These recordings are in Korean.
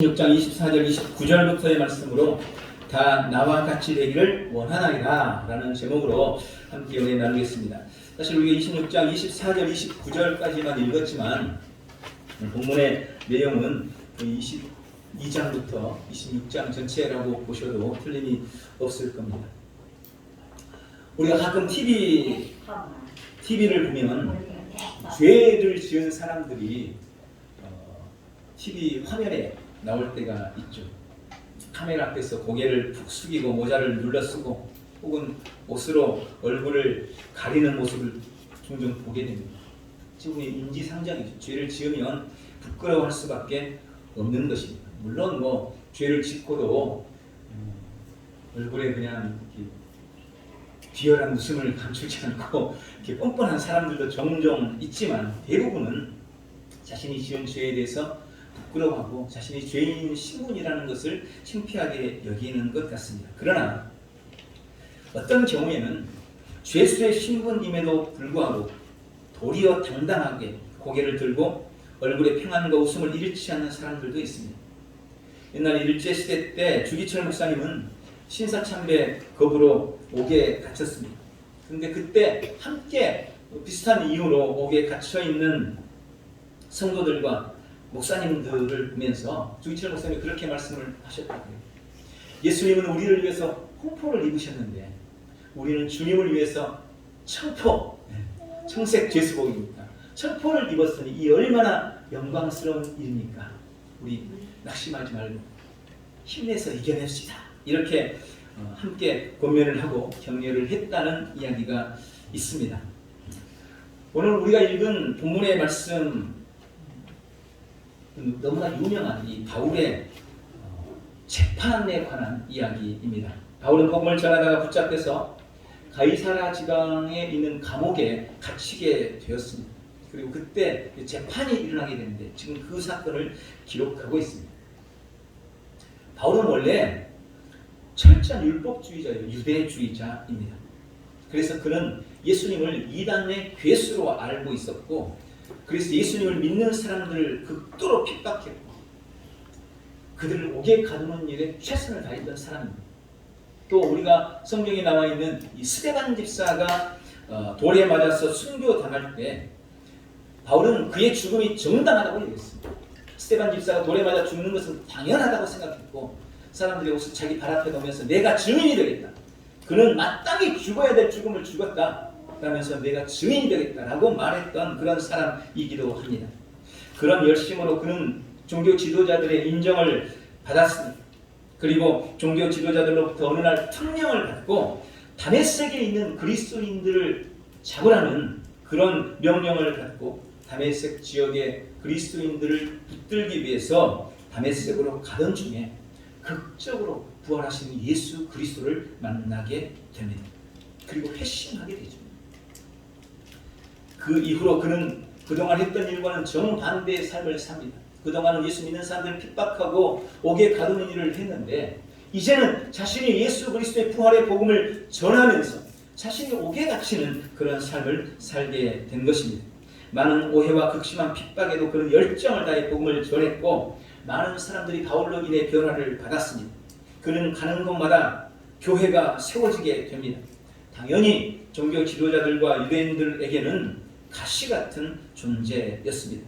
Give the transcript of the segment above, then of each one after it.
6장 24절 29절부터의 말씀으로 다 나와 같이 되기를 원하나이다 라는 제목으로 함께 은혜 나누겠습니다. 사실 우리가 26장 24절 29절까지만 읽었지만 본문의 내용은 22장부터 26장 전체라고 보셔도 틀림이 없을 겁니다. 우리가 가끔 TV를 보면 죄를 지은 사람들이 TV 화면에 나올 때가 있죠. 카메라 앞에서 고개를 푹 숙이고 모자를 눌러 쓰고 혹은 옷으로 얼굴을 가리는 모습을 종종 보게 됩니다. 지금 인지상정이죠. 죄를 지으면 부끄러워할 수밖에 없는 것입니다. 물론 죄를 짓고도 얼굴에 그냥 이렇게 비열한 웃음을 감추지 않고 이렇게 뻔뻔한 사람들도 종종 있지만 대부분은 자신이 지은 죄에 대해서 부끄러워하고 자신이 죄인 신분이라는 것을 창피하게 여기는 것 같습니다. 그러나 어떤 경우에는 죄수의 신분임에도 불구하고 도리어 당당하게 고개를 들고 얼굴에 평안과 웃음을 잃지 않는 사람들도 있습니다. 옛날 일제시대 때 주기철 목사님은 신사참배 거부로 옥에 갇혔습니다. 그런데 그때 함께 비슷한 이유로 옥에 갇혀있는 성도들과 목사님들을 보면서 주기철 목사님이 그렇게 말씀을 하셨다고요. 예수님은 우리를 위해서 홍포를 입으셨는데 우리는 주님을 위해서 청색 죄수복입니까? 청포를 입었으니 이 얼마나 영광스러운 일입니까? 우리 낙심하지 말고 힘내서 이겨냅시다. 이렇게 함께 권면을 하고 격려를 했다는 이야기가 있습니다. 오늘 우리가 읽은 본문의 말씀 너무나 유명한 이 바울의 재판에 관한 이야기입니다. 바울은 복음을 전하다가 붙잡혀서 가이사라 지방에 있는 감옥에 갇히게 되었습니다. 그리고 그때 재판이 일어나게 되는데 지금 그 사건을 기록하고 있습니다. 바울은 원래 철저한 율법주의자예요. 유대주의자입니다. 그래서 그는 예수님을 이단의 괴수로 알고 있었고 그래서 예수님을 믿는 사람들을 극도로 핍박했고 그들을 옥에 가두는 일에 최선을 다했던 사람입니다. 또 우리가 성경에 나와 있는 이 스데반 집사가 돌에 맞아서 순교당할 때 바울은 그의 죽음이 정당하다고 얘기했습니다. 스데반 집사가 돌에 맞아 죽는 것은 당연하다고 생각했고 사람들이 옷을 자기 발 앞에 놓으면서 내가 증인이 되겠다. 그는 마땅히 죽어야 될 죽음을 죽었다. 라면서 내가 증인이 되겠다라고 말했던 그런 사람이기도 합니다. 그런 열심으로 그는 종교 지도자들의 인정을 받았습니다. 그리고 종교 지도자들로부터 어느 날 특명을 받고 다메섹에 있는 그리스도인들을 잡으라는 그런 명령을 받고 다메섹 지역의 그리스도인들을 붙들기 위해서 다메섹으로 가던 중에 극적으로 부활하신 예수 그리스도를 만나게 됩니다. 그리고 회심하게 되죠. 그 이후로 그는 그동안 했던 일과는 정반대의 삶을 삽니다. 그동안은 예수 믿는 사람들을 핍박하고 옥에 가두는 일을 했는데 이제는 자신이 예수 그리스도의 부활의 복음을 전하면서 자신이 옥에 갇히는 그런 삶을 살게 된 것입니다. 많은 오해와 극심한 핍박에도 그는 열정을 다해 복음을 전했고 많은 사람들이 바울로 인해 변화를 받았습니다. 그는 가는 곳마다 교회가 세워지게 됩니다. 당연히 종교 지도자들과 유대인들에게는 가시 같은 존재였습니다.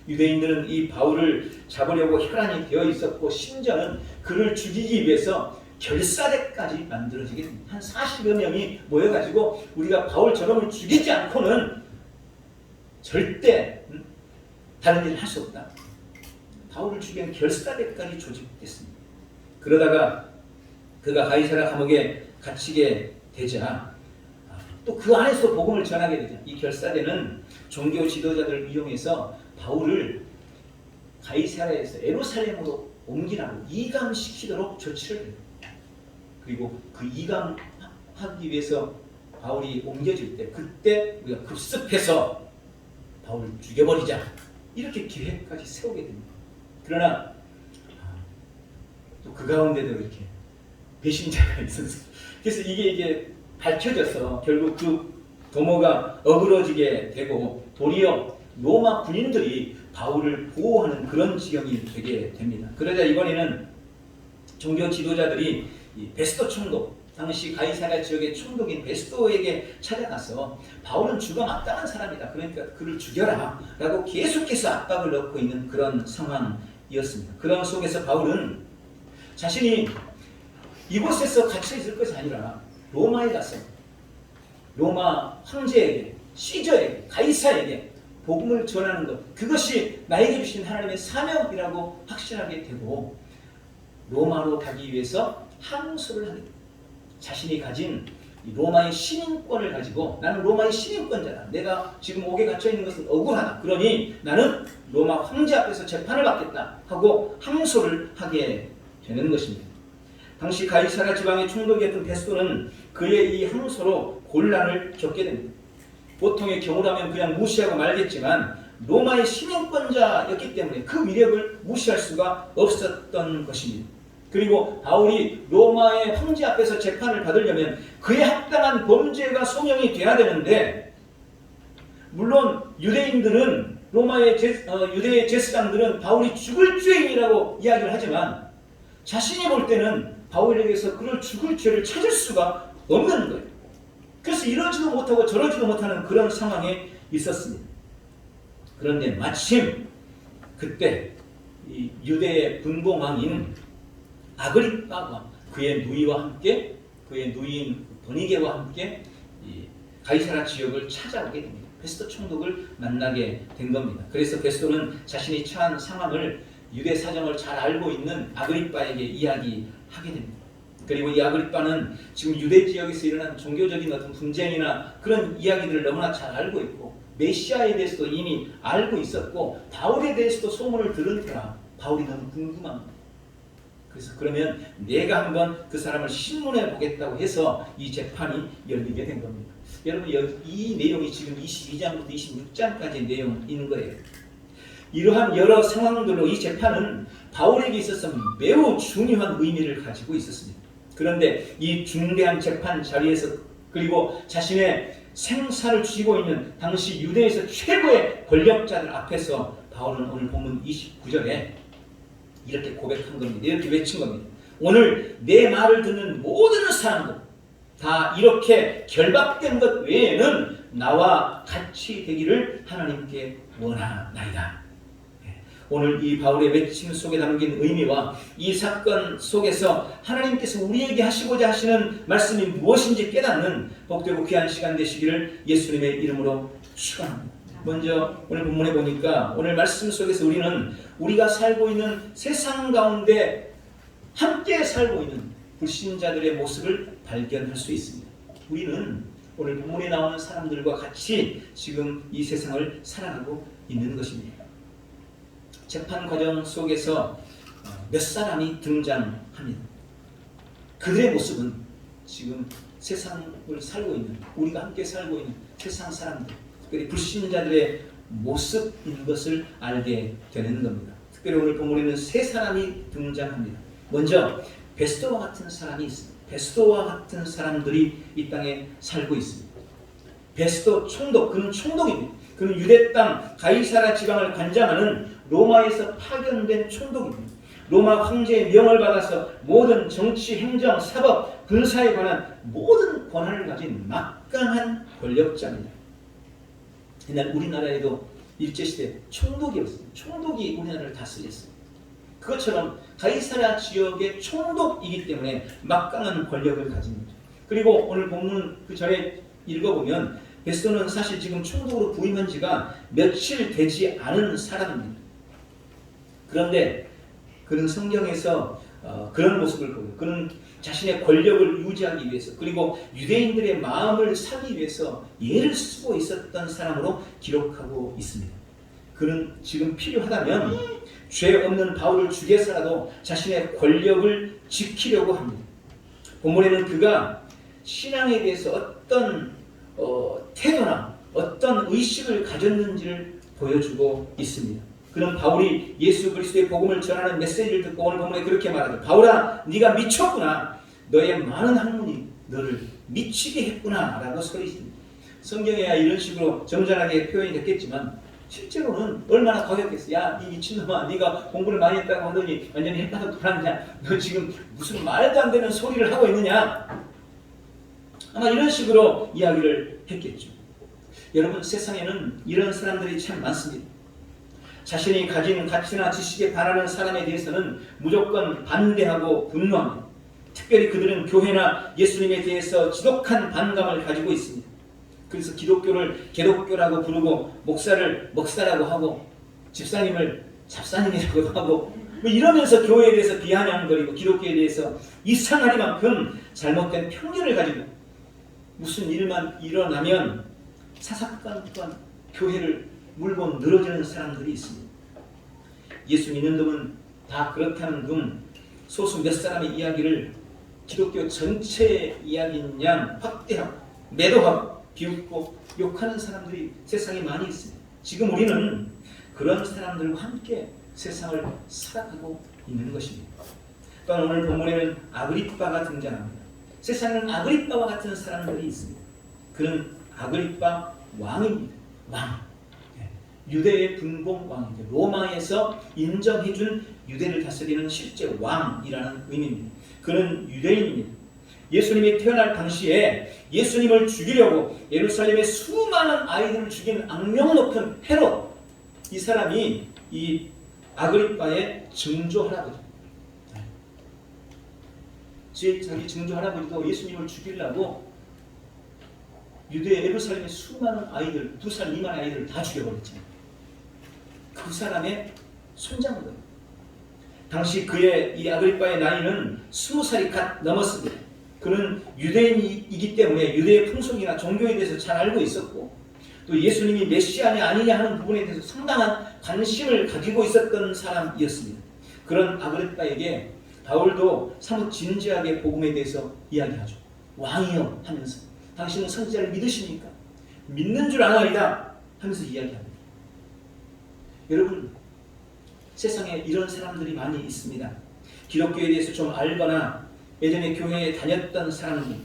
유대인들은 이 바울을 잡으려고 혈안이 되어 있었고 심지어는 그를 죽이기 위해서 결사대까지 만들어지게 됩니다. 한 40여 명이 모여가지고 우리가 바울 저놈을 죽이지 않고는 절대 다른 일을 할 수 없다. 바울을 죽이는 결사대까지 조직됐습니다. 그러다가 그가 가이사라 감옥에 갇히게 되자 또 그 안에서 복음을 전하게 되죠. 이 결사대는 종교 지도자들을 이용해서 바울을 가이사라에서 예루살렘으로 옮기라고 이감시키도록 조치를 해요. 그리고 그 이감하기 위해서 바울이 옮겨질 때 그때 우리가 급습해서 바울을 죽여버리자 이렇게 계획까지 세우게 됩니다. 그러나 또 그 가운데도 이렇게 배신자가 있었어요. 그래서 이게 밝혀져서 결국 그 도모가 어그러지게 되고 도리어 로마 군인들이 바울을 보호하는 그런 지경이 되게 됩니다. 그러자 이번에는 종교 지도자들이 이 베스도 총독, 당시 가이사랴 지역의 총독인 베스도에게 찾아가서 바울은 주가 마땅한 사람이다, 그러니까 그를 죽여라 라고 계속해서 압박을 넣고 있는 그런 상황이었습니다. 그런 속에서 바울은 자신이 이곳에서 갇혀 있을 것이 아니라 로마에 가서 로마 황제에게, 시저에게, 가이사에게 복음을 전하는 것, 그것이 나에게 주신 하나님의 사명이라고 확신하게 되고 로마로 가기 위해서 항소를 하게 됩니다. 자신이 가진 로마의 시민권을 가지고 나는 로마의 시민권자다, 내가 지금 옥에 갇혀 있는 것은 억울하다, 그러니 나는 로마 황제 앞에서 재판을 받겠다 하고 항소를 하게 되는 것입니다. 당시 가이사랴 지방의 총독이었던 베스도는 그의 이 항소로 곤란을 겪게 됩니다. 보통의 경우라면 그냥 무시하고 말겠지만 로마의 시민권자였기 때문에 그 위력을 무시할 수가 없었던 것입니다. 그리고 바울이 로마의 황제 앞에서 재판을 받으려면 그에 합당한 범죄가 소명이 돼야 되는데, 물론 유대인들은 로마의 유대의 제사장들은 바울이 죽을 죄인이라고 이야기를 하지만 자신이 볼 때는 바울에게서 그를 죽을 죄를 찾을 수가 없는 거예요. 그래서 이러지도 못하고 저러지도 못하는 그런 상황에 있었습니다. 그런데 마침 그때 이 유대의 분봉왕인 아그리빠가 그의 누이와 함께, 그의 누이인 버니게와 함께 이 가이사랴 지역을 찾아오게 됩니다. 베스도 총독을 만나게 된 겁니다. 그래서 베스도는 자신이 처한 상황을, 유대 사정을 잘 알고 있는 아그리빠에게 이야기하게 됩니다. 그리고 이 아그리빠는 지금 유대 지역에서 일어난 종교적인 어떤 분쟁이나 그런 이야기들을 너무나 잘 알고 있고 메시아에 대해서도 이미 알고 있었고 바울에 대해서도 소문을 들은 터라 바울이 너무 궁금합니다. 그래서 그러면 내가 한번 그 사람을 신문해 보겠다고 해서 이 재판이 열리게 된 겁니다. 여러분, 이 내용이 지금 22장부터 26장까지 내용인 거예요. 이러한 여러 상황들로 이 재판은 바울에게 있어서 매우 중요한 의미를 가지고 있었습니다. 그런데 이 중대한 재판 자리에서, 그리고 자신의 생사를 쥐고 있는 당시 유대에서 최고의 권력자들 앞에서 바울은 오늘 본문 29절에 이렇게 고백한 겁니다. 이렇게 외친 겁니다. 오늘 내 말을 듣는 모든 사람들 다 이렇게 결박된 것 외에는 나와 같이 되기를 하나님께 원하나이다. 오늘 이 바울의 외침 속에 담긴 의미와 이 사건 속에서 하나님께서 우리에게 하시고자 하시는 말씀이 무엇인지 깨닫는 복되고 귀한 시간 되시기를 예수님의 이름으로 축원합니다. 먼저 오늘 본문에 보니까 오늘 말씀 속에서 우리는 우리가 살고 있는 세상 가운데 함께 살고 있는 불신자들의 모습을 발견할 수 있습니다. 우리는 오늘 본문에 나오는 사람들과 같이 지금 이 세상을 살아가고 있는 것입니다. 재판 과정 속에서 몇 사람이 등장합니다. 그들의 모습은 지금 세상을 살고 있는, 우리가 함께 살고 있는 세상 사람들, 특별히 불신자들의 모습인 것을 알게 되는 겁니다. 특별히 오늘 본문에는 세 사람이 등장합니다. 먼저 베스도와 같은 사람이 있습니다. 베스도와 같은 사람들이 이 땅에 살고 있습니다. 베스도 총독, 그는 총독입니다. 그는 유대 땅 가이사랴 지방을 관장하는 로마에서 파견된 총독입니다. 로마 황제의 명을 받아서 모든 정치, 행정, 사법, 군사에 관한 모든 권한을 가진 막강한 권력자입니다. 옛날 우리나라에도 일제시대 총독이었습니다. 총독이 우리나라를 다스렸습니다. 그것처럼 가이사랴 지역의 총독이기 때문에 막강한 권력을 가진 거죠. 그리고 오늘 본문 그 전에 읽어보면 베스도는 사실 지금 총독으로 부임한 지가 며칠 되지 않은 사람입니다. 그런데 그는 성경에서 그런 모습을 보고, 그는 자신의 권력을 유지하기 위해서, 그리고 유대인들의 마음을 사기 위해서 애를 쓰고 있었던 사람으로 기록하고 있습니다. 그는 지금 필요하다면 죄 없는 바울을 죽여서라도 자신의 권력을 지키려고 합니다. 본문에는 그가 신앙에 대해서 어떤 태도나 어떤 의식을 가졌는지를 보여주고 있습니다. 그는 바울이 예수 그리스도의 복음을 전하는 메시지를 듣고 오늘 본문에 그렇게 말하죠. 바울아, 네가 미쳤구나. 너의 많은 학문이 너를 미치게 했구나 라고 소리십니다. 성경에야 이런 식으로 점잖하게 표현이 됐겠지만 실제로는 얼마나 거역했어. 야, 이 미친놈아, 네가 공부를 많이 했다고 하더니 완전히 헷갈려 돌았냐? 너 지금 무슨 말도 안 되는 소리를 하고 있느냐? 아마 이런 식으로 이야기를 했겠죠. 여러분, 세상에는 이런 사람들이 참 많습니다. 자신이 가진 가치나 지식에 반하는 사람에 대해서는 무조건 반대하고 분노합니다. 특별히 그들은 교회나 예수님에 대해서 지독한 반감을 가지고 있습니다. 그래서 기독교를 개독교라고 부르고 목사를 먹사라고 하고 집사님을 잡사님이라고도 하고 뭐 이러면서 교회에 대해서 비아냥거리고 기독교에 대해서 이상하리만큼 잘못된 편견을 가지고 무슨 일만 일어나면 사사건건 교회를 물고 늘어지는 사람들이 있습니다. 예수 믿는 놈은 다 그렇다는 둥 소수 몇 사람의 이야기를 기독교 전체의 이야기인 양 확대하고 매도하고 비웃고 욕하는 사람들이 세상에 많이 있습니다. 지금 우리는 그런 사람들과 함께 세상을 살아가고 있는 것입니다. 또한 오늘 본문에는 아그리빠가 등장합니다. 세상에는 아그리빠와 같은 사람들이 있습니다. 그는 아그리빠 왕입니다. 왕. 유대의 분봉 왕이죠. 로마에서 인정해준 유대를 다스리는 실제 왕이라는 의미입니다. 그는 유대인입니다. 예수님이 태어날 당시에 예수님을 죽이려고 예루살렘의 수많은 아이들을 죽인 악명 높은 헤롯, 이 사람이 이 아그리빠의 증조 할아버지. 자기 증조 할아버지도 예수님을 죽이려고 유대 예루살렘의 수많은 아이들, 2살 미만의 아이들을 다 죽여버렸잖아요. 그 사람의 손자거든요. 당시 그의 이 아그리빠의 나이는 20살이 갓 넘었습니다. 그는 유대인이기 때문에 유대의 풍속이나 종교에 대해서 잘 알고 있었고 또 예수님이 메시아냐 아니냐 하는 부분에 대해서 상당한 관심을 가지고 있었던 사람이었습니다. 그런 아그리빠에게 바울도 사뭇 진지하게 복음에 대해서 이야기하죠. 왕이여 하면서 당신은 선지자를 믿으십니까? 믿는 줄 아나이다 하면서 이야기합니다. 여러분, 세상에 이런 사람들이 많이 있습니다. 기독교에 대해서 좀 알거나 예전에 교회에 다녔던 사람들,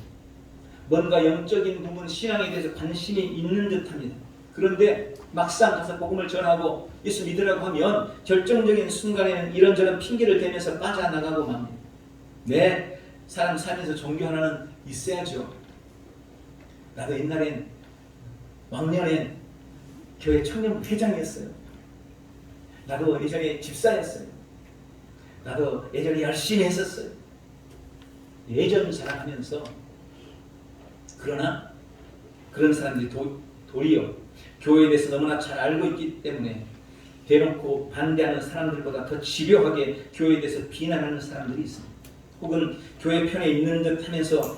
뭔가 영적인 부분, 신앙에 대해서 관심이 있는 듯합니다. 그런데 막상 가서 복음을 전하고 예수 믿으라고 하면 결정적인 순간에는 이런저런 핑계를 대면서 빠져나가고 맙니다. 네, 사람 살면서 종교 하나는 있어야죠. 나도 옛날엔 왕년엔 교회 청년 회장이었어요. 나도 예전에 집사였어요. 나도 예전에 열심히 했었어요. 예전 자랑하면서 그러나 그런 사람들이 도리어 교회에 대해서 너무나 잘 알고 있기 때문에 대놓고 반대하는 사람들보다 더 집요하게 교회에 대해서 비난하는 사람들이 있습니다. 혹은 교회 편에 있는 듯 하면서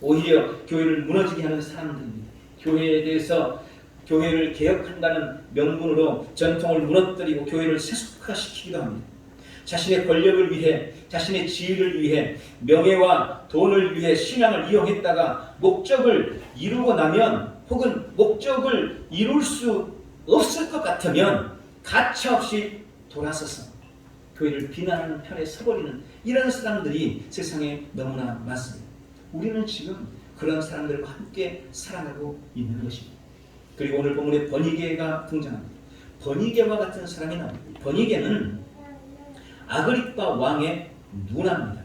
오히려 교회를 무너지게 하는 사람들입니다. 교회에 대해서 교회를 개혁한다는 명분으로 전통을 무너뜨리고 교회를 세속화시키기도 합니다. 자신의 권력을 위해, 자신의 지위를 위해, 명예와 돈을 위해 신앙을 이용했다가 목적을 이루고 나면 혹은 목적을 이룰 수 없을 것 같으면 가차없이 돌아서서 교회를 비난하는 편에 서버리는 이런 사람들이 세상에 너무나 많습니다. 우리는 지금 그런 사람들과 함께 살아가고 있는 것입니다. 그리고 오늘 본문에 버니게가 등장합니다. 버니게와 같은 사람이 나옵니다. 버니게는 아그리빠 왕의 누나입니다.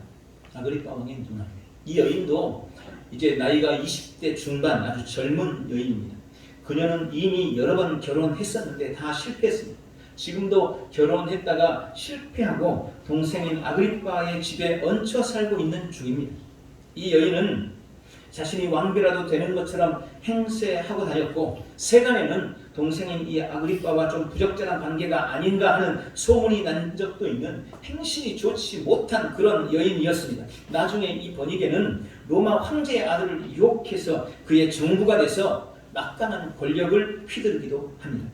아그리빠 왕의 누나입니다. 이 여인도 이제 나이가 20대 중반 아주 젊은 여인입니다. 그녀는 이미 여러 번 결혼했었는데 다 실패했습니다. 지금도 결혼했다가 실패하고 동생인 아그리빠의 집에 얹혀 살고 있는 중입니다. 이 여인은 자신이 왕비라도 되는 것처럼 행세하고 다녔고 세간에는 동생인 이 아그리빠와 좀 부적절한 관계가 아닌가 하는 소문이 난 적도 있는 행실이 좋지 못한 그런 여인이었습니다. 나중에 이 버니게는 로마 황제의 아들을 유혹해서 그의 정부가 돼서 막강한 권력을 휘두르기도 합니다.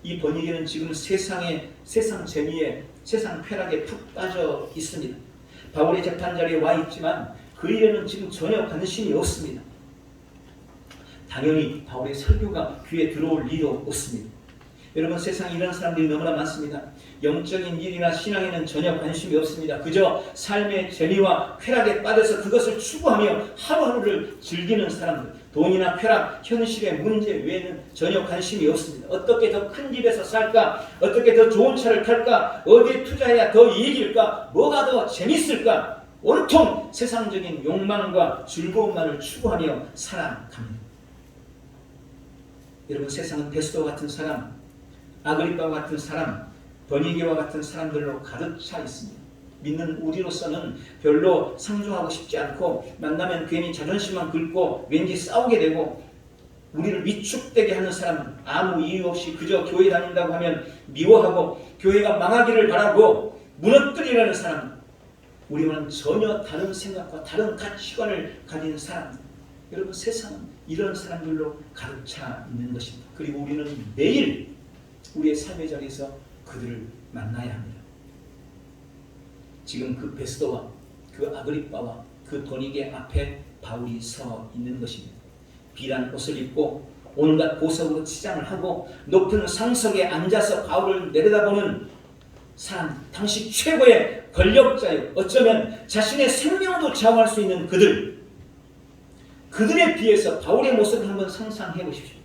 이 버니게는 지금 세상 재미에, 세상 쾌락에 푹 빠져 있습니다. 바울의 재판 자리에 와 있지만 그 일에는 지금 전혀 관심이 없습니다. 당연히 바울의 설교가 귀에 들어올 리도 없습니다. 여러분, 세상에 이런 사람들이 너무나 많습니다. 영적인 일이나 신앙에는 전혀 관심이 없습니다. 그저 삶의 재미와 쾌락에 빠져서 그것을 추구하며 하루하루를 즐기는 사람들, 돈이나 쾌락, 현실의 문제 외에는 전혀 관심이 없습니다. 어떻게 더 큰 집에서 살까? 어떻게 더 좋은 차를 탈까? 어디에 투자해야 더 이익일까? 뭐가 더 재밌을까? 온통 세상적인 욕망과 즐거움만을 추구하며 살아갑니다. 여러분, 세상은 베스도와 같은 사람, 아그리빠와 같은 사람, 버니게와 같은 사람들로 가득 차 있습니다. 믿는 우리로서는 별로 상종하고 싶지 않고 만나면 괜히 자존심만 긁고 왠지 싸우게 되고 우리를 위축되게 하는 사람은 아무 이유 없이 그저 교회 다닌다고 하면 미워하고 교회가 망하기를 바라고 무너뜨리려는 사람, 우리와는 전혀 다른 생각과 다른 가치관을 가진 사람. 여러분, 세상은 이런 사람들로 가득 차 있는 것입니다. 그리고 우리는 매일 우리의 삶의 자리에서 그들을 만나야 합니다. 지금 그 베스도와 그 아그리빠와 그 도니게 앞에 바울이 서 있는 것입니다. 비란 옷을 입고 온갖 보석으로 치장을 하고 높은 상석에 앉아서 바울을 내려다보는 사람, 당시 최고의 권력자요, 어쩌면 자신의 생명도 좌우할 수 있는 그들에 비해서 바울의 모습을 한번 상상해 보십시오.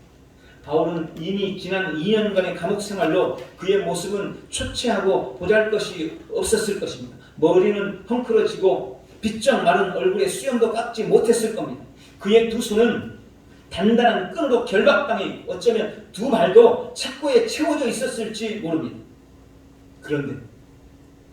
바울은 이미 지난 2년간의 감옥 생활로 그의 모습은 초췌하고 보잘것이 없었을 것입니다. 머리는 헝클어지고 비쩍 마른 얼굴에 수염도 깎지 못했을 겁니다. 그의 두 손은 단단한 끈으로 결박당해 어쩌면 두 발도 착고에 채워져 있었을지 모릅니다. 그런데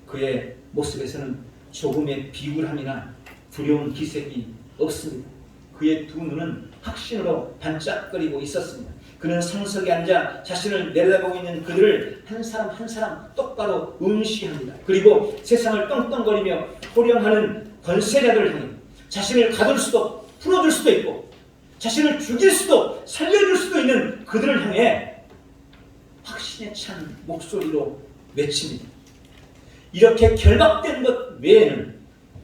그의 모습에서는 조금의 비굴함이나 두려운 기색이 없습니다. 그의 두 눈은 확신으로 반짝거리고 있었습니다. 그는 상석에 앉아 자신을 내려다보고 있는 그들을 한 사람 한 사람 똑바로 응시합니다. 그리고 세상을 떵떵거리며 호령하는 권세자들을 향해 자신을 가둘 수도 풀어줄 수도 있고 자신을 죽일 수도 살려줄 수도 있는 그들을 향해 확신에 찬 목소리로 외칩니다. 이렇게 결박된 것 외에는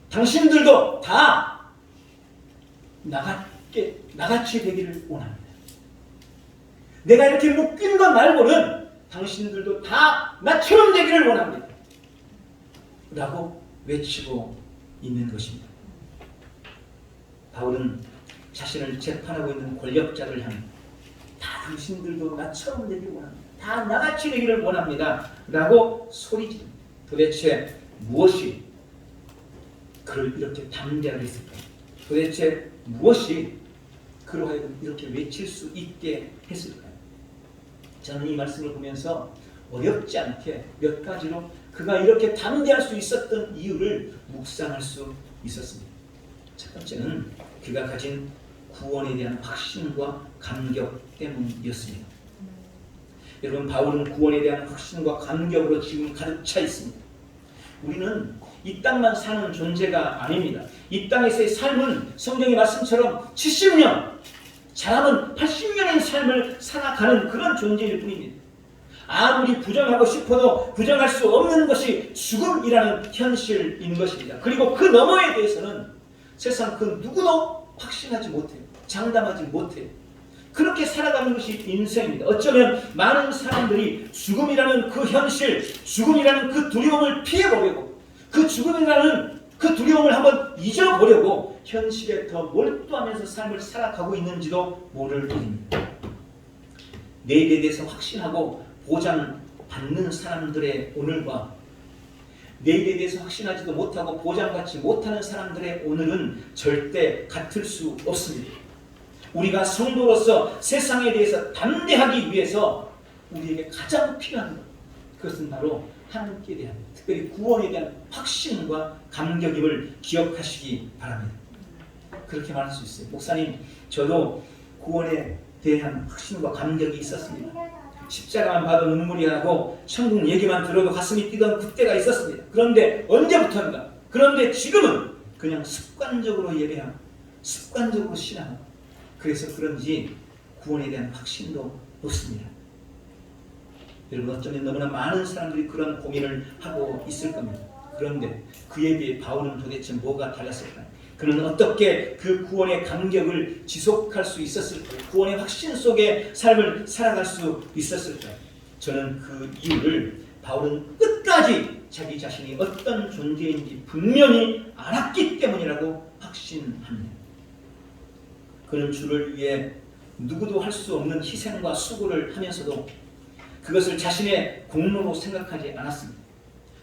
당신들도 다 나같이 되기를 원합니다. 내가 이렇게 묶인 것 말고는 당신들도 다 나처럼 되기를 원합니다. 라고 외치고 있는 것입니다. 바울은 자신을 재판하고 있는 권력자를 향해 다 당신들도 나처럼 되기를 원합니다. 다 나같이 되기를 원합니다. 라고 소리집니다. 도대체 무엇이 그를 이렇게 담대하게 했을까요? 도대체 무엇이 그로 하여금 이렇게 외칠 수 있게 했을까요? 저는 이 말씀을 보면서 어렵지 않게 몇 가지로 그가 이렇게 담대할 수 있었던 이유를 묵상할 수 있었습니다. 첫 번째는 그가 가진 구원에 대한 확신과 감격 때문이었습니다. 여러분, 바울은 구원에 대한 확신과 감격으로 지금 가득 차 있습니다. 우리는 이 땅만 사는 존재가 아닙니다. 이 땅에서의 삶은 성경의 말씀처럼 70년, 잘하면 80년의 삶을 살아가는 그런 존재일 뿐입니다. 아무리 부정하고 싶어도 부정할 수 없는 것이 죽음이라는 현실인 것입니다. 그리고 그 너머에 대해서는 세상 그 누구도 확신하지 못해요. 장담하지 못해요. 그렇게 살아가는 것이 인생입니다. 어쩌면 많은 사람들이 죽음이라는 그 현실, 죽음이라는 그 두려움을 피해보려고, 그 죽음이라는 그 두려움을 한번 잊어보려고 현실에 더 몰두하면서 삶을 살아가고 있는지도 모를 일입니다. 내일에 대해서 확신하고 보장받는 사람들의 오늘과 내일에 대해서 확신하지도 못하고 보장받지 못하는 사람들의 오늘은 절대 같을 수 없습니다. 우리가 성도로서 세상에 대해서 담대하기 위해서 우리에게 가장 필요한 것, 그것은 바로 하나님께 대한, 특별히 구원에 대한 확신과 감격임을 기억하시기 바랍니다. 그렇게 말할 수 있어요. 목사님, 저도 구원에 대한 확신과 감격이 있었습니다. 십자가만 봐도 눈물이 나고 천국 얘기만 들어도 가슴이 뛰던 그때가 있었습니다. 그런데 언제부턴가, 그런데 지금은 그냥 습관적으로 예배하고 습관적으로 신앙하고, 그래서 그런지 구원에 대한 확신도 없습니다. 여러분, 어쩌면 너무나 많은 사람들이 그런 고민을 하고 있을 겁니다. 그런데 그에 비해 바울은 도대체 뭐가 달랐을까요? 그는 어떻게 그 구원의 감격을 지속할 수 있었을까요? 구원의 확신 속에 삶을 살아갈 수 있었을까요? 저는 그 이유를 바울은 끝까지 자기 자신이 어떤 존재인지 분명히 알았기 때문이라고 확신합니다. 그는 주를 위해 누구도 할 수 없는 희생과 수고를 하면서도 그것을 자신의 공로로 생각하지 않았습니다.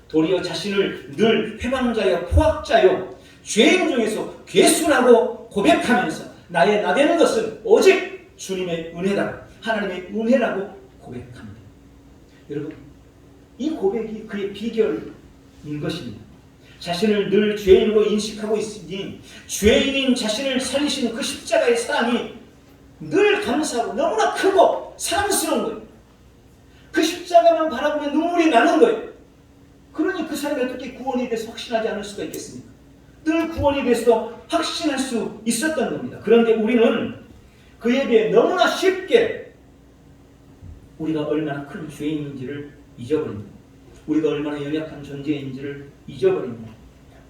도리어 자신을 늘 회방자여 포악자여 죄인 중에서 괴순하고 고백하면서 나의 나되는 것은 오직 주님의 은혜다, 하나님의 은혜라고 고백합니다. 여러분, 이 고백이 그의 비결인 것입니다. 자신을 늘 죄인으로 인식하고 있으니 죄인인 자신을 살리시는 그 십자가의 사랑이 늘 감사하고 너무나 크고 사랑스러운 거예요. 그 십자가만 바라보면 눈물이 나는 거예요. 그러니 그 사람이 어떻게 구원에 대해서 확신하지 않을 수가 있겠습니까? 늘 구원에 대해서도 확신할 수 있었던 겁니다. 그런데 우리는 그에 비해 너무나 쉽게 우리가 얼마나 큰 죄인인지를 잊어버립니다. 우리가 얼마나 연약한 존재인지를 잊어버립니다.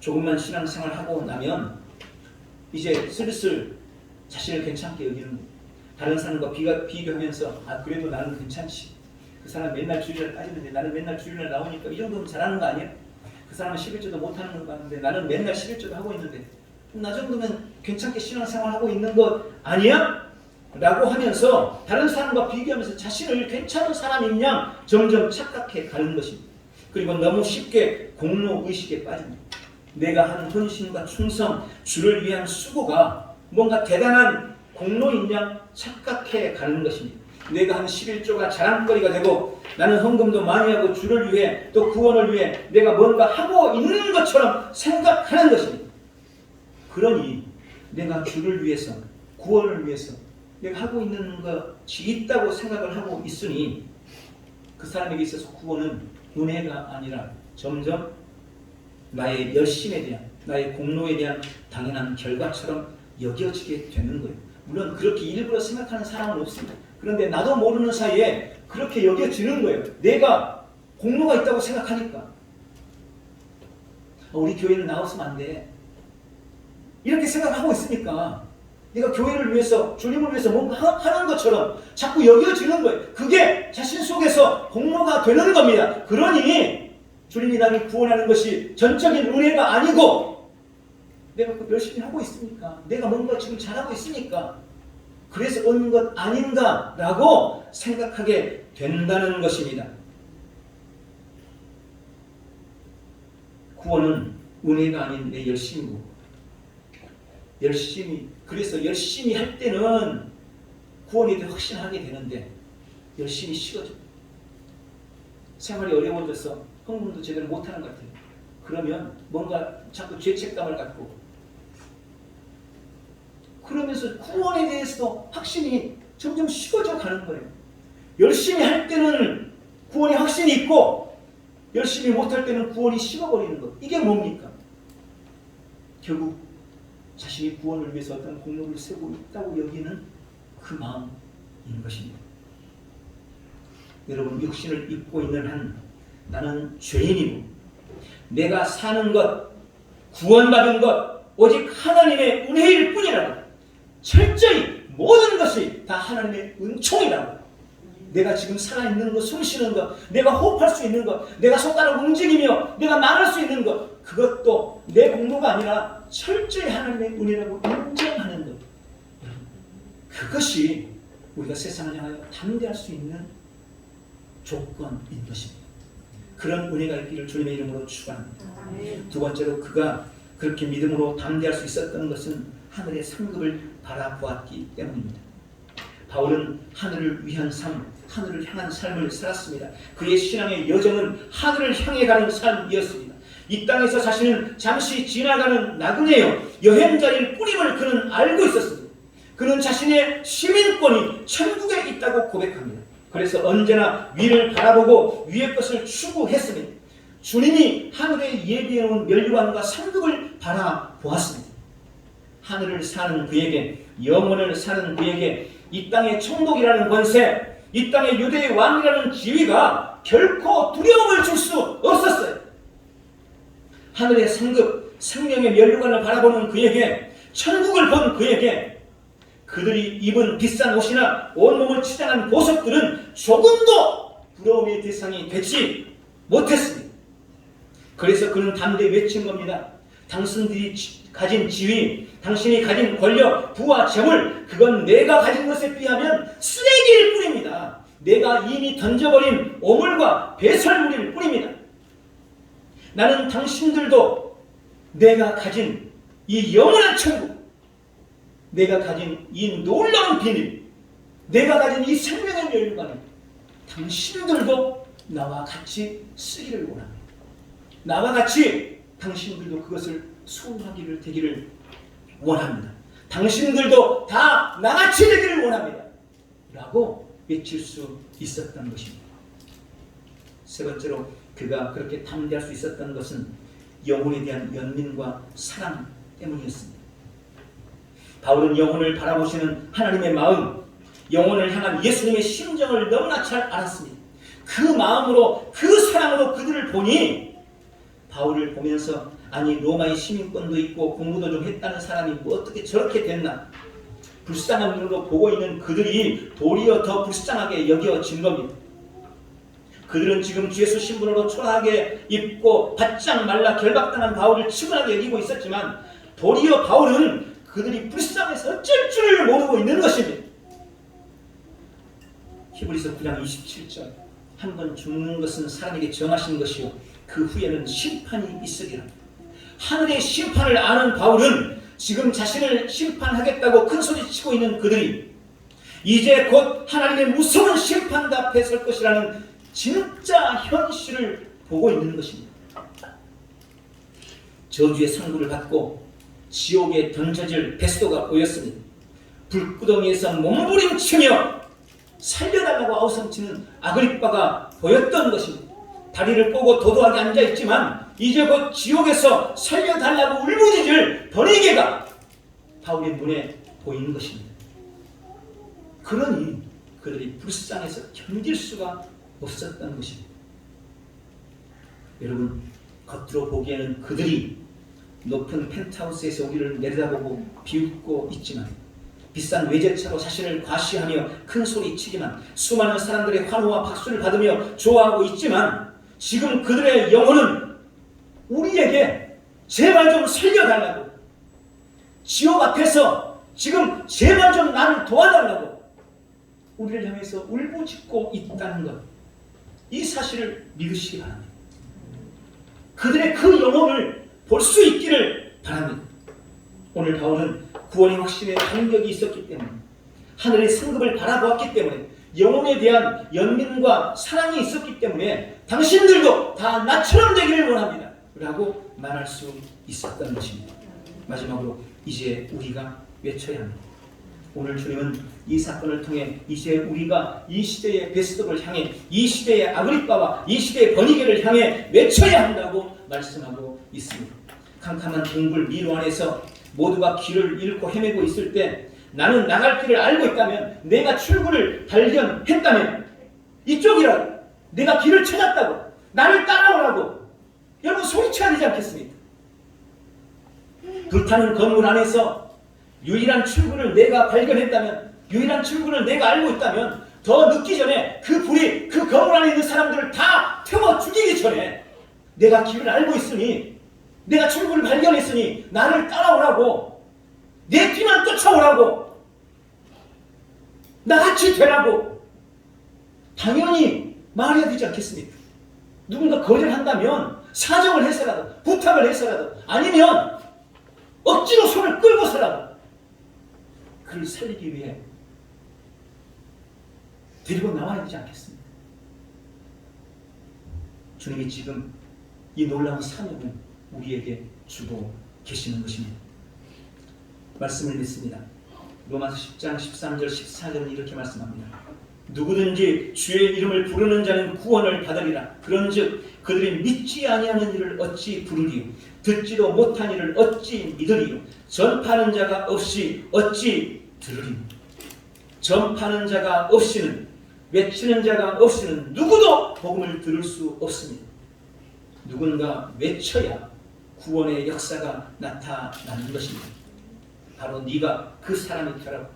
조금만 신앙생활하고 나면 이제 슬슬 자신을 괜찮게 여기는 거예요. 다른 사람과 비교하면서 그래도 나는 괜찮지. 그 사람 맨날 주일날 빠지는데 나는 맨날 주일날 나오니까 이 정도면 잘하는 거 아니야? 그 사람은 11조도 못하는 거 같은데 나는 맨날 11조도 하고 있는데 나 정도면 괜찮게 신앙생활하고 있는 것 아니야? 라고 하면서 다른 사람과 비교하면서 자신을 괜찮은 사람인 양 점점 착각해 가는 것입니다. 그리고 너무 쉽게 공로의식에 빠집니다. 내가 하는 헌신과 충성, 주를 위한 수고가 뭔가 대단한 공로인 양 착각해 가는 것입니다. 내가 하는 11조가 자랑거리가 되고 나는 헌금도 많이 하고 주를 위해 또 구원을 위해 내가 뭔가 하고 있는 것처럼 생각하는 것입니다. 그러니 내가 주를 위해서 구원을 위해서 내가 하고 있는 것이 있다고 생각을 하고 있으니 그 사람에게 있어서 구원은 은혜가 아니라 점점 나의 열심에 대한 나의 공로에 대한 당연한 결과처럼 여겨지게 되는 거예요. 물론 그렇게 일부러 생각하는 사람은 없습니다. 그런데 나도 모르는 사이에 그렇게 여겨지는 거예요. 내가 공로가 있다고 생각하니까. 우리 교회는 나왔으면 안 돼. 이렇게 생각하고 있으니까 내가 교회를 위해서 주님을 위해서 뭔가 하는 것처럼 자꾸 여겨지는 거예요. 그게 자신 속에서 공로가 되는 겁니다. 그러니 주님이 나를 구원하는 것이 전적인 은혜가 아니고 내가 열심히 하고 있으니까 내가 뭔가 지금 잘하고 있으니까 그래서 얻는 것 아닌가라고 생각하게 된다는 것입니다. 구원은 은혜가 아닌 내 열심이고 그래서 열심히 할 때는 구원에 대해 확신하게 되는데 열심히 식어져. 생활이 어려워져서 헌금도 제대로 못하는 것 같아요. 그러면 뭔가 자꾸 죄책감을 갖고 그러면서 구원에 대해서도 확신이 점점 식어져 가는 거예요. 열심히 할 때는 구원에 확신이 있고 열심히 못할 때는 구원이 식어버리는 것. 이게 뭡니까? 결국 자신이 구원을 위해서 어떤 공로를 세우고 있다고 여기는 그 마음인 것입니다. 여러분, 육신을 입고 있는 한 나는 죄인이고 내가 사는 것, 구원받은 것 오직 하나님의 은혜일 뿐이라고 철저히 모든 것이 다 하나님의 은총이라고 내가 지금 살아있는 것, 숨쉬는 것, 내가 호흡할 수 있는 것, 내가 손가락 움직이며 내가 말할 수 있는 것 그것도 내 공로가 아니라 철저히 하나님의 은혜라고 인정하는 것 그것이 우리가 세상을 향하여 담대할 수 있는 조건인 것입니다. 그런 은혜가 있기를 주님의 이름으로 축원합니다. 두 번째로 그가 그렇게 믿음으로 담대할 수 있었던 것은 하늘의 상급을 바라보았기 때문입니다. 바울은 하늘을 위한 삶, 하늘을 향한 삶을 살았습니다. 그의 신앙의 여정은 하늘을 향해 가는 삶이었습니다. 이 땅에서 자신은 잠시 지나가는 나그네요 여행자일 뿐임을 그는 알고 있었습니다. 그는 자신의 시민권이 천국에 있다고 고백합니다. 그래서 언제나 위를 바라보고 위의 것을 추구했습니다. 주님이 하늘에 예비해놓은 멸류관과 상급을 바라보았습니다. 하늘을 사는 그에게, 영원을 사는 그에게 이 땅의 총독이라는 권세, 이 땅의 유대의 왕이라는 지위가 결코 두려움을 줄 수 없었어요. 하늘의 상급, 생명의 멸류관을 바라보는 그에게, 천국을 본 그에게 그들이 입은 비싼 옷이나 온몸을 치장한 보석들은 조금도 부러움의 대상이 되지 못했습니다. 그래서 그는 담대히 외친 겁니다. 당신들이 가진 지위, 당신이 가진 권력, 부와 재물, 그건 내가 가진 것에 비하면 쓰레기일 뿐입니다. 내가 이미 던져버린 오물과 배설물일 뿐입니다. 나는 당신들도 내가 가진 이 영원한 천국, 내가 가진 이 놀라운 비밀, 내가 가진 이 생명의 멸관을 당신들도 나와 같이 쓰기를 원합니다. 나와 같이 당신들도 그것을 소유하기를 되기를 원합니다. 당신들도 다 나같이 되기를 원합니다. 라고 외칠 수 있었던 것입니다. 세 번째로 그가 그렇게 담대할 수 있었던 것은 영혼에 대한 연민과 사랑 때문이었습니다. 바울은 영혼을 바라보시는 하나님의 마음, 영혼을 향한 예수님의 심정을 너무나 잘 알았습니다. 그 마음으로, 그 사랑으로 그들을 보니 바울을 보면서 아니 로마의 시민권도 있고 공부도 좀 했다는 사람이 뭐 어떻게 저렇게 됐나, 불쌍한 눈으로 보고 있는 그들이 도리어 더 불쌍하게 여겨진 겁니다. 그들은 지금 주 예수 신분으로 초라하게 입고 바짝 말라 결박당한 바울을 측은하게 여기고 있었지만 도리어 바울은 그들이 불쌍해서 어쩔 줄을 모르고 있는 것입니다. 히브리서 9장 27절 한 번 죽는 것은 사람에게 정하신 것이요 그 후에는 심판이 있으리라. 하늘의 심판을 아는 바울은 지금 자신을 심판하겠다고 큰소리치고 있는 그들이 이제 곧 하나님의 무서운 심판 앞에 설 것이라는 진짜 현실을 보고 있는 것입니다. 저주의 상부를 받고 지옥에 던져질 베스도가 보였습니다. 불구덩이에서 몸부림치며 살려달라고 아우성치는 아그리빠가 보였던 것입니다. 다리를 꼬고 도도하게 앉아있지만 이제 곧 지옥에서 살려달라고 울부짖을 번외계가 바울의 눈에 보이는 것입니다. 그러니 그들이 불쌍해서 견딜 수가 없었던 것입니다. 여러분, 겉으로 보기에는 그들이 높은 펜트하우스에서 우리를 내려다보고 비웃고 있지만, 비싼 외제차로 자신을 과시하며 큰 소리치지만, 수많은 사람들의 환호와 박수를 받으며 좋아하고 있지만, 지금 그들의 영혼은 우리에게 제발 좀 살려달라고, 지옥 앞에서 지금 제발 좀 나를 도와달라고 우리를 향해서 울부짖고 있다는 것, 이 사실을 믿으시기 바랍니다. 그들의 그 영혼을 볼 수 있기를 바랍니다. 오늘 바울은 구원의 확신에 감격이 있었기 때문에, 하늘의 상급을 바라보았기 때문에, 영혼에 대한 연민과 사랑이 있었기 때문에 당신들도 다 나처럼 되기를 원합니다 라고 말할 수 있었던 것입니다. 마지막으로 이제 우리가 외쳐야 합니다. 오늘 주님은 이 사건을 통해 이제 우리가 이 시대의 베스도를 향해, 이 시대의 아그리빠와 이 시대의 버니게를 향해 외쳐야 한다고 말씀하고 있습니다. 캄캄한 동굴 미로 안에서 모두가 길을 잃고 헤매고 있을 때 나는 나갈 길을 알고 있다면, 내가 출구를 발견했다면, 이쪽이라고, 내가 길을 찾았다고, 나를 따라오라고 여러분 소리쳐야 되지 않겠습니까? 불타는 건물 안에서 유일한 출구를 내가 발견했다면, 유일한 출구를 내가 알고 있다면, 더 늦기 전에 그 불이 그 건물 안에 있는 사람들을 다 태워 죽이기 전에 내가 길을 알고 있으니, 내가 출구를 발견했으니 나를 따라오라고, 내 뒤만 쫓아오라고, 나같이 되라고 당연히 말해야 되지 않겠습니까? 누군가 거절한다면 사정을 해서라도, 부탁을 해서라도, 아니면 억지로 손을 끌고서라도 그를 살리기 위해 데리고 나와야 되지 않겠습니까? 주님이 지금 이 놀라운 사명을 우리에게 주고 계시는 것입니다. 말씀을 믿습니다. 로마서 10장 13절 14절은 이렇게 말씀합니다. 누구든지 주의 이름을 부르는 자는 구원을 받으리라. 그런즉 그들이 믿지 아니하는 이를 어찌 부르리요, 듣지도 못한 이를 어찌 믿으리요, 전파하는 자가 없이 어찌 들으리요. 전파하는 자가 없이는, 외치는 자가 없이는 누구도 복음을 들을 수 없습니다. 누군가 외쳐야 구원의 역사가 나타나는 것입니다. 바로 네가 그 사람이 되라고,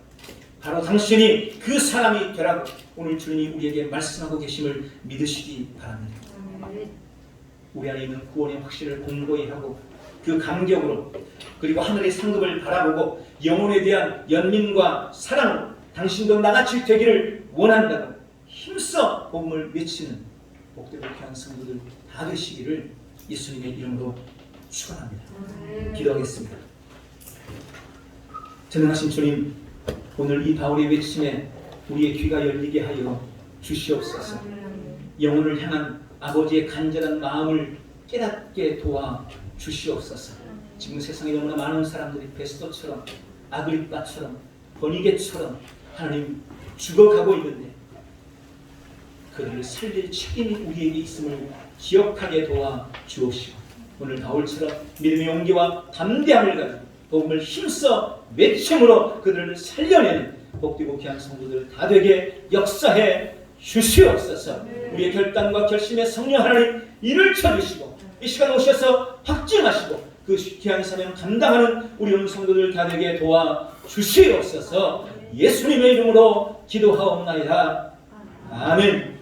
바로 당신이 그 사람이 되라고 오늘 주님이 우리에게 말씀하고 계심을 믿으시기 바랍니다. 우리 안에 있는 구원의 확신을 공고히 하고 그 감격으로 그리고 하늘의 상급을 바라보고 영혼에 대한 연민과 사랑 당신도 나같이 되기를 원한다고 힘써 복음을 외치는 복되고 귀한 성도들 다 되시기를 예수님의 이름으로 축원합니다. 기도하겠습니다. 전능하신 주님, 오늘 이 바울의 외침에 우리의 귀가 열리게 하여 주시옵소서. 영혼을 향한 아버지의 간절한 마음을 깨닫게 도와 주시옵소서. 지금 세상에 너무나 많은 사람들이 베스도처럼 아그리빠처럼 버니게처럼 하나님 죽어가고 있는데 그들을 살릴 책임이 우리에게 있음을 기억하게 도와 주옵시고 오늘 바울처럼 믿음의 용기와 담대함을 가지고 복음을 힘써 외침으로 그들을 살려내는 복되고 귀한 성도들 다 되게 역사해 주시옵소서. 우리의 결단과 결심에 성령 하나님 일을 쳐주시고 이 시간 오셔서 확증하시고 그 귀한 사명 감당하는 우리 온 성도들 다 되게 도와 주시옵소서. 예수님의 이름으로 기도하옵나이다. 아멘.